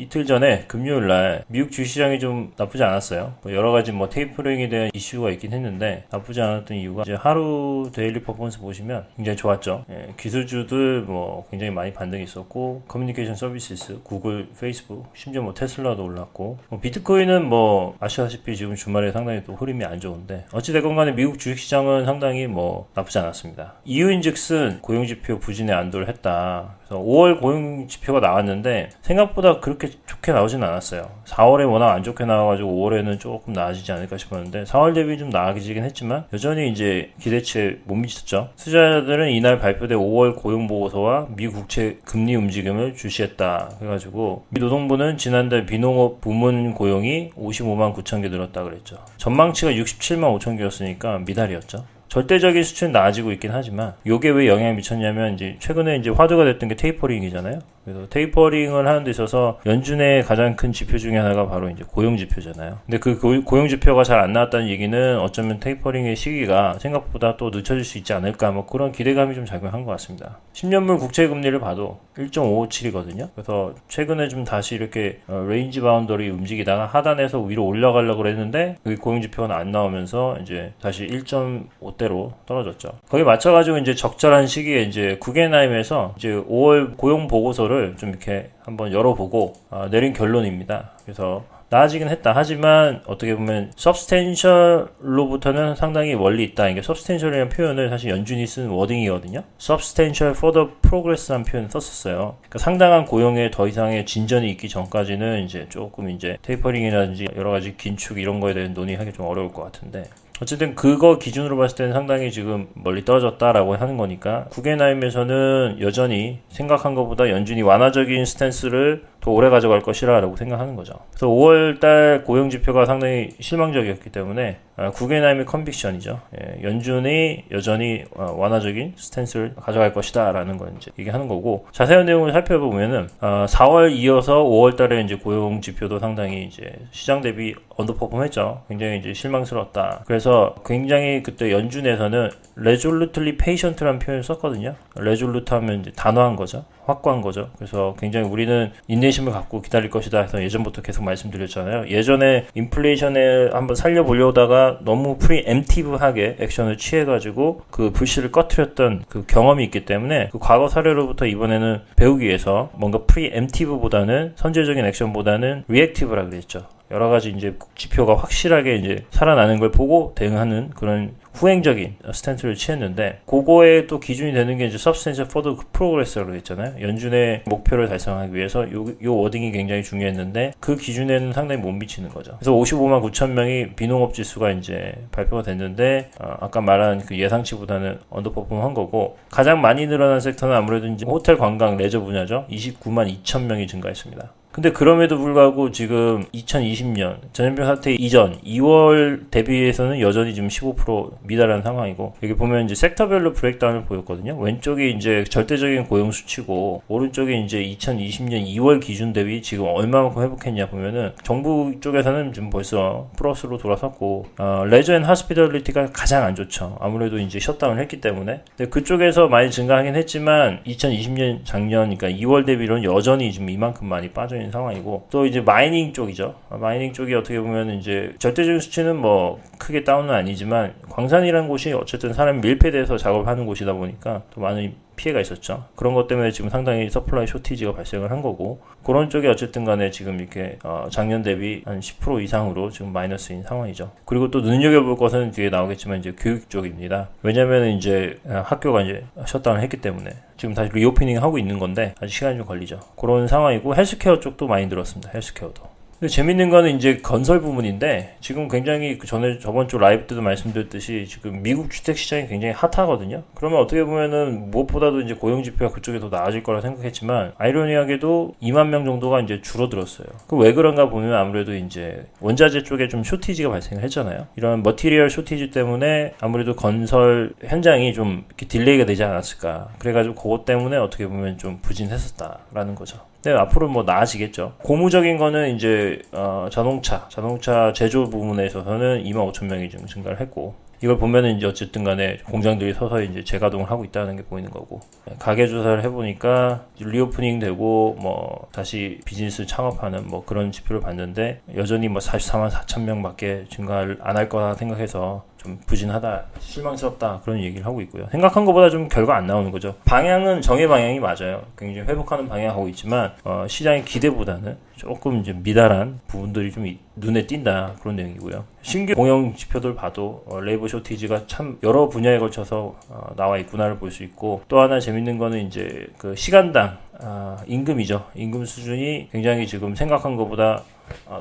이틀 전에 금요일 날 미국 주식시장이 좀 나쁘지 않았어요. 여러 가지 테이퍼링에 대한 이슈가 있긴 했는데 나쁘지 않았던 이유가 이제 하루 데일리 퍼포먼스 보시면 굉장히 좋았죠. 기술주들 굉장히 많이 반등이 있었고 커뮤니케이션 서비스, 구글, 페이스북, 심지어 테슬라도 올랐고 비트코인은 아시다시피 지금 주말에 상당히 또 흐름이 안 좋은데 어찌됐건 간에 미국 주식시장은 상당히 나쁘지 않았습니다. 이유인즉슨 고용지표 부진에 안도를 했다. 그래서 5월 고용지표가 나왔는데 생각보다 그렇게 좋게 나오진 않았어요. 4월에 워낙 안 좋게 나와가지고 5월에는 조금 나아지지 않을까 싶었는데 4월 대비 좀 나아지긴 했지만 여전히 이제 기대치에 못 미쳤죠. 투자자들은 이날 발표된 5월 고용보고서와 미 국채 금리 움직임을 주시했다. 그래가지고 미 노동부는 지난달 비농업 부문 고용이 55만 9천 개 늘었다 그랬죠. 전망치가 67만 5천 개였으니까 미달이었죠. 절대적인 수치는 나아지고 있긴 하지만 이게 왜 영향을 미쳤냐면 이제 최근에 이제 화두가 됐던 게 테이퍼링이잖아요. 그래서 테이퍼링을 하는 데 있어서 연준의 가장 큰 지표 중에 하나가 바로 이제 고용 지표잖아요. 근데 그 고용 지표가 잘 안 나왔다는 얘기는 어쩌면 테이퍼링의 시기가 생각보다 또 늦춰질 수 있지 않을까 그런 기대감이 좀 작용한 것 같습니다. 10년물 국채 금리를 봐도 1.557이거든요. 그래서 최근에 좀 다시 이렇게 레인지 바운더리 움직이다가 하단에서 위로 올라가려고 했는데 그 고용 지표가 안 나오면서 이제 다시 1.5대로 떨어졌죠. 거기에 맞춰가지고 이제 적절한 시기에 이제 구겐하임에서 이제 5월 고용 보고서를 좀 이렇게 한번 열어보고 내린 결론입니다. 그래서 나아지긴 했다. 하지만 어떻게 보면 substantial로부터는 상당히 멀리 있다. 이게 substantial이라는 표현을 사실 연준이 쓴 워딩이거든요. substantial further progress라는 표현을 썼었어요. 그러니까 상당한 고용에 더 이상의 진전이 있기 전까지는 이제 조금 이제 테이퍼링이라든지 여러 가지 긴축 이런 거에 대한 논의하기 좀 어려울 것 같은데 어쨌든 그거 기준으로 봤을 때는 상당히 지금 멀리 떨어졌다라고 하는 거니까 구겐하임에서는 여전히 생각한 것보다 연준이 완화적인 스탠스를 더 오래 가져갈 것이라고 생각하는 거죠. 그래서 5월달 고용지표가 상당히 실망적이었기 때문에 구겐하임의 컨빅션이죠. 연준이 여전히 완화적인 스탠스를 가져갈 것이다 라는 걸 이제 얘기하는 거고 자세한 내용을 살펴보면은 4월 이어서 5월달에 이제 고용지표도 상당히 이제 시장 대비 언더퍼폼했죠. 굉장히 이제 실망스러웠다. 그래서 굉장히 그때 연준에서는 resolutely patient라는 표현을 썼거든요. resolute 하면 이제 단호한 거죠. 확고한 거죠. 그래서 굉장히 우리는 인내심을 갖고 기다릴 것이다 해서 예전부터 계속 말씀드렸잖아요. 예전에 인플레이션에 한번 살려보려다가 너무 프리엠티브하게 액션을 취해가지고 그 불씨를 꺼트렸던 그 경험이 있기 때문에 그 과거 사례로부터 이번에는 배우기 위해서 뭔가 프리엠티브보다는 선제적인 액션보다는 리액티브라 그랬죠. 여러 가지 이제 지표가 확실하게 이제 살아나는 걸 보고 대응하는 그런 후행적인 스탠스를 취했는데 그거에 또 기준이 되는 게 이제 substantial further progress라고 했잖아요. 연준의 목표를 달성하기 위해서 요 워딩이 굉장히 중요했는데 그 기준에는 상당히 못 미치는 거죠. 그래서 55만 9천 명이 비농업 지수가 이제 발표가 됐는데 아까 말한 그 예상치보다는 언더퍼폼한 거고 가장 많이 늘어난 섹터는 아무래도 이제 호텔 관광 레저 분야죠. 29만 2천 명이 증가했습니다. 근데 그럼에도 불구하고 지금 2020년 전염병 사태 이전 2월 대비해서는 여전히 지금 15% 미달한 상황이고 여기 보면 이제 섹터별로 브레이크다운을 보였거든요. 왼쪽이 이제 절대적인 고용 수치고 오른쪽에 이제 2020년 2월 기준 대비 지금 얼마만큼 회복했냐 보면은 정부 쪽에서는 지금 벌써 플러스로 돌아섰고 레저 앤 하스피털리티가 가장 안 좋죠. 아무래도 이제 셧다운을 했기 때문에. 근데 그쪽에서 많이 증가하긴 했지만 2020년 작년 그러니까 2월 대비로는 여전히 지금 이만큼 많이 빠져 있는 상황이고 또 이제 마이닝 쪽이죠. 마이닝 쪽이 어떻게 보면 이제 절대적인 수치는 크게 다운은 아니지만 광산이라는 곳이 어쨌든 사람이 밀폐돼서 작업하는 곳이다 보니까 또 많은 피해가 있었죠. 그런 것 때문에 지금 상당히 서플라이 쇼티지가 발생을 한 거고 그런 쪽이 어쨌든 간에 지금 이렇게 작년 대비 한 10% 이상으로 지금 마이너스인 상황이죠. 그리고 또 눈여겨볼 것은 뒤에 나오겠지만 이제 교육 쪽입니다. 왜냐면 이제 학교가 이제 셧다운을 했기 때문에 지금 다시 리오프닝 하고 있는 건데 아직 시간이 좀 걸리죠. 그런 상황이고 헬스케어 쪽도 많이 늘었습니다. 헬스케어도. 근데 재밌는 거는 이제 건설 부문인데 지금 굉장히 저번 주 라이브 때도 말씀드렸듯이 지금 미국 주택 시장이 굉장히 핫하거든요. 그러면 어떻게 보면은 무엇보다도 이제 고용 지표가 그쪽에 더 나아질 거라 생각했지만 아이러니하게도 2만 명 정도가 이제 줄어들었어요. 그 왜 그런가 보면 아무래도 이제 원자재 쪽에 좀 쇼티지가 발생을 했잖아요. 이런 머티리얼 쇼티지 때문에 아무래도 건설 현장이 좀 이렇게 딜레이가 되지 않았을까. 그래가지고 그것 때문에 어떻게 보면 좀 부진했었다라는 거죠. 네, 앞으로 나아지겠죠. 고무적인 거는 이제 자동차 제조 부문에 있어서는 2만 5천 명이 좀 증가를 했고 이걸 보면은 이제 어쨌든 간에 공장들이 서서히 이제 재가동을 하고 있다는 게 보이는 거고, 가게 조사를 해보니까 리오프닝 되고 뭐 다시 비즈니스 창업하는 뭐 그런 지표를 봤는데 여전히 뭐 44만 4천 명밖에 증가를 안 할 거라 생각해서 좀 부진하다, 실망스럽다, 그런 얘기를 하고 있고요. 생각한 것보다 좀 결과 안 나오는 거죠. 방향은 정의 방향이 맞아요. 굉장히 회복하는 방향하고 있지만 시장의 기대보다는 조금 이제 미달한 부분들이 좀 눈에 띈다, 그런 내용이고요. 신규 공영 지표들 봐도 레이버 쇼티지가 참 여러 분야에 걸쳐서 나와 있구나를 볼 수 있고, 또 하나 재밌는 거는 이제 그 시간당 임금이죠. 임금 수준이 굉장히 지금 생각한 것보다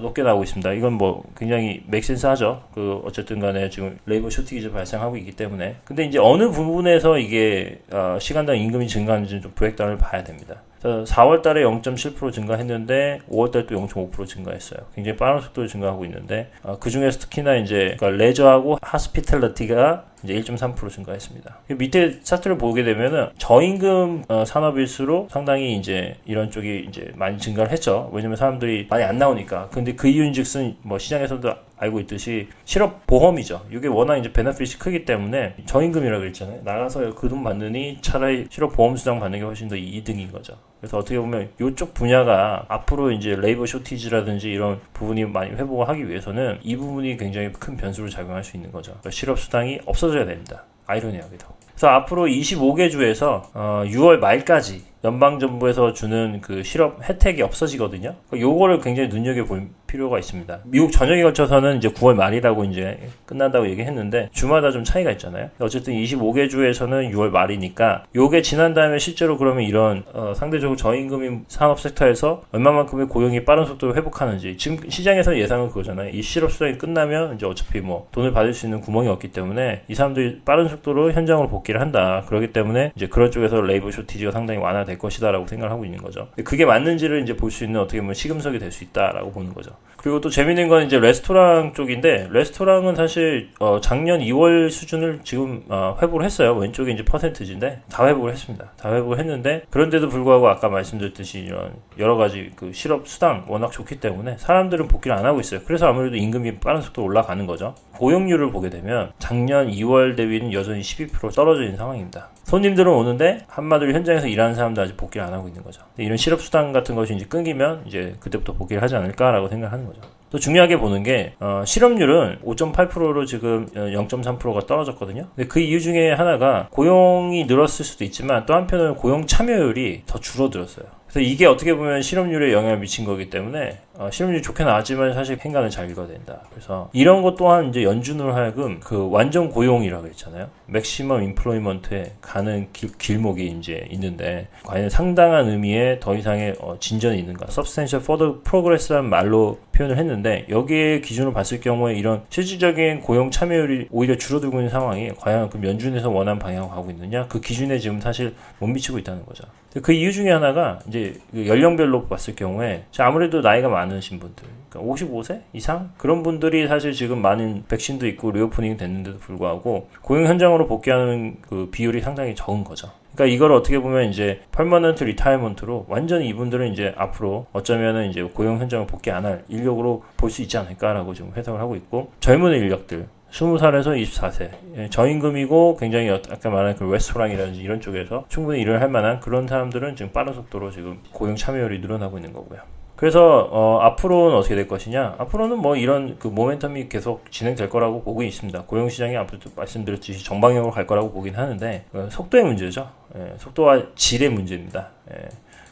높게 나오고 있습니다. 이건 뭐 굉장히 맥센스 하죠. 어쨌든 간에 지금 레이버 쇼티지 발생하고 있기 때문에. 근데 이제 어느 부분에서 이게 시간당 임금이 증가하는지 좀 브레이크다운을 봐야 됩니다. 4월 달에 0.7% 증가했는데 5월 달에 또 0.5% 증가했어요. 굉장히 빠른 속도로 증가하고 있는데 그 중에서 특히나 이제 레저하고 하스피탈리티가 이제 1.3% 증가했습니다. 밑에 차트를 보게 되면은 저임금 산업일수록 상당히 이제 이런 쪽이 이제 많이 증가를 했죠. 왜냐면 사람들이 많이 안 나오니까. 근데 그 이유인즉슨 뭐 시장에서도 알고 있듯이 실업 보험이죠. 이게 워낙 이제 베너핏이 크기 때문에 저임금이라고 그랬잖아요. 나가서 그 돈 받느니 차라리 실업 보험 수당 받는 게 훨씬 더 이득인 거죠. 그래서 어떻게 보면 이쪽 분야가 앞으로 이제 레이버 쇼티지라든지 이런 부분이 많이 회복을 하기 위해서는 이 부분이 굉장히 큰 변수로 작용할 수 있는 거죠. 그러니까 실업 수당이 없어져야 됩니다. 아이러니하게도. 그래서 앞으로 25개 주에서 6월 말까지 연방정부에서 주는 그 실업 혜택이 없어지거든요. 요거를 굉장히 눈여겨볼 필요가 있습니다. 미국 전역에 걸쳐서는 이제 9월 말이라고 이제 끝난다고 얘기했는데 주마다 좀 차이가 있잖아요. 어쨌든 25개 주에서는 6월 말이니까 요게 지난 다음에 실제로 그러면 이런 상대적으로 저임금인 산업 섹터에서 얼마만큼의 고용이 빠른 속도로 회복하는지, 지금 시장에서 예상은 그거잖아요. 이 실업 수당이 끝나면 이제 어차피 뭐 돈을 받을 수 있는 구멍이 없기 때문에 이 사람들이 빠른 속도로 현장으로 복귀를 한다. 그렇기 때문에 이제 그런 쪽에서 레이버 쇼티지가 상당히 완화될 것이다라고 생각을 하고 있는 거죠. 그게 맞는지를 이제 볼 수 있는 어떻게 보면 시금석이 될 수 있다라고 보는 거죠. 그리고 또 재밌는 건 이제 레스토랑 쪽인데, 레스토랑은 사실 작년 2월 수준을 지금 회복을 했어요. 왼쪽에 이제 퍼센트지인데 다 회복을 했습니다. 다 회복을 했는데, 그런데도 불구하고 아까 말씀드렸듯이 이런 여러 가지 그 실업 수당 워낙 좋기 때문에 사람들은 복귀를 안 하고 있어요. 그래서 아무래도 임금이 빠른 속도로 올라가는 거죠. 고용률을 보게 되면 작년 2월 대비는 여전히 12% 떨어져 있는 상황입니다. 손님들은 오는데 한마디로 현장에서 일하는 사람도 아직 복귀를 안 하고 있는 거죠. 이런 실업 수당 같은 것이 이제 끊기면 이제 그때부터 복귀를 하지 않을까라고 생각하는 거죠. 또 중요하게 보는 게 실업률은 5.8%로 지금 0.3%가 떨어졌거든요. 근데 그 이유 중에 하나가 고용이 늘었을 수도 있지만 또 한편으로는 고용 참여율이 더 줄어들었어요. 그래서 이게 어떻게 보면 실업률에 영향을 미친 거기 때문에 실업률이 좋게 나왔지만 사실 행간을 잘 읽어야 된다. 그래서 이런 것 또한 이제 연준으로 하여금 그 완전 고용이라고 했잖아요. 맥시멈 인플로이먼트에 가는 길목이 이제 있는데, 과연 상당한 의미의 더 이상의 진전이 있는가? Substantial further progress라는 말로 표현을 했는데, 여기에 기준으로 봤을 경우에 이런 실질적인 고용 참여율이 오히려 줄어들고 있는 상황이 과연 그 연준에서 원하는 방향으로 가고 있느냐? 그 기준에 지금 사실 못 미치고 있다는 거죠. 그 이유 중에 하나가 이제 연령별로 봤을 경우에 아무래도 나이가 많으신 분들, 그러니까 55세 이상 그런 분들이 사실 지금 많은 백신도 있고 리오프닝 됐는데도 불구하고 고용 현장으로 복귀하는 그 비율이 상당히 적은 거죠. 그러니까 이걸 어떻게 보면 이제 퍼머넌트 리타이먼트로 완전히 이분들은 이제 앞으로 어쩌면은 이제 고용 현장을 복귀 안 할 인력으로 볼 수 있지 않을까라고 지금 해석을 하고 있고, 젊은 인력들 20살에서 24세 저임금이고 굉장히 아까 말한 그 레스토랑이라든지 이런 쪽에서 충분히 일을 할 만한 그런 사람들은 지금 빠른 속도로 지금 고용 참여율이 늘어나고 있는 거고요. 그래서 앞으로는 어떻게 될 것이냐? 앞으로는 뭐 이런 그 모멘텀이 계속 진행될 거라고 보고 있습니다. 고용시장이 앞으로 말씀드렸듯이 정방향으로 갈 거라고 보긴 하는데 속도의 문제죠. 속도와 질의 문제입니다.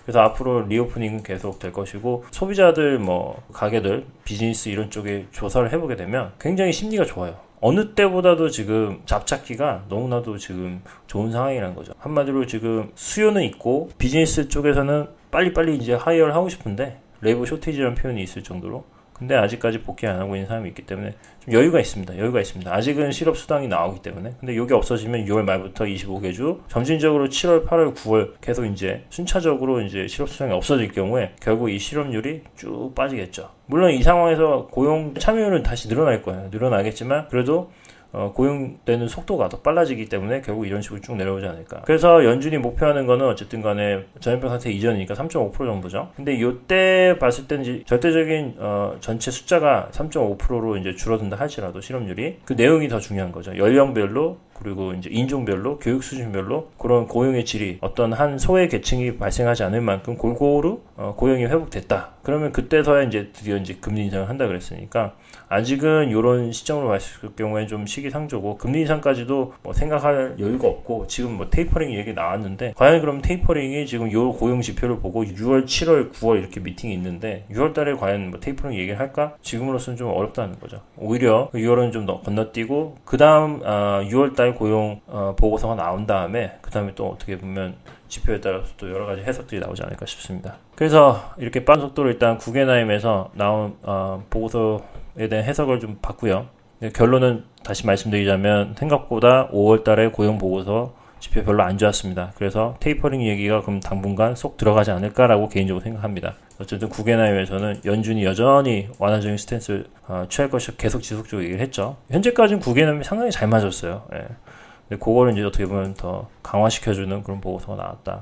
그래서 앞으로 리오프닝은 계속 될 것이고, 소비자들 뭐 가게들 비즈니스 이런 쪽에 조사를 해보게 되면 굉장히 심리가 좋아요. 어느 때보다도 지금 잡찾기가 너무나도 지금 좋은 상황이라는 거죠. 한마디로 지금 수요는 있고 비즈니스 쪽에서는 빨리빨리 이제 하이어를 하고 싶은데 레이버 쇼티지라는 표현이 있을 정도로, 근데 아직까지 복귀 안 하고 있는 사람이 있기 때문에 좀 여유가 있습니다. 아직은 실업 수당이 나오기 때문에. 근데 이게 없어지면 6월 말부터 25개 주 점진적으로 7월, 8월, 9월 계속 이제 순차적으로 이제 실업 수당이 없어질 경우에 결국 이 실업률이 쭉 빠지겠죠. 물론 이 상황에서 고용 참여율은 다시 늘어날 거예요. 늘어나겠지만 그래도 고용되는 속도가 더 빨라지기 때문에 결국 이런 식으로 쭉 내려오지 않을까. 그래서 연준이 목표하는 거는 어쨌든 간에 전염병 상태 이전이니까 3.5% 정도죠. 근데 이때 봤을 때는 이제 절대적인 전체 숫자가 3.5%로 이제 줄어든다 할지라도 실업률이 그 내용이 더 중요한 거죠. 연령별로 그리고 이제 인종별로, 교육 수준별로 그런 고용의 질이 어떤 한 소외 계층이 발생하지 않을 만큼 골고루 고용이 회복됐다. 그러면 그때서야 이제 드디어 이제 금리 인상을 한다 그랬으니까 아직은 이런 시점으로 봤을 경우에 좀 시기상조고 금리 인상까지도 뭐 생각할 여유가 없고 지금 뭐 테이퍼링 얘기 나왔는데 과연 그럼 테이퍼링이 지금 요 고용 지표를 보고 6월, 7월, 9월 이렇게 미팅이 있는데 6월 달에 과연 뭐 테이퍼링 얘기를 할까? 지금으로서는 좀 어렵다는 거죠. 오히려 6월은 좀 더 건너뛰고 그 다음 6월 달 고용 보고서가 나온 다음에 그 다음에 또 어떻게 보면 지표에 따라서 또 여러 가지 해석들이 나오지 않을까 싶습니다. 그래서 이렇게 빠른 속도로 일단 구겐하임에서 나온 보고서에 대한 해석을 좀 봤고요. 결론은 다시 말씀드리자면 생각보다 5월 달에 고용 보고서 지표 별로 안 좋았습니다. 그래서 테이퍼링 얘기가 그럼 당분간 쏙 들어가지 않을까라고 개인적으로 생각합니다. 어쨌든 구겐하임에서는 연준이 여전히 완화적인 스탠스를 취할 것이 계속 지속적으로 얘기를 했죠. 현재까지는 구겐하임이 상당히 잘 맞았어요. 예. 근데 그거를 이제 어떻게 보면 더 강화시켜주는 그런 보고서가 나왔다.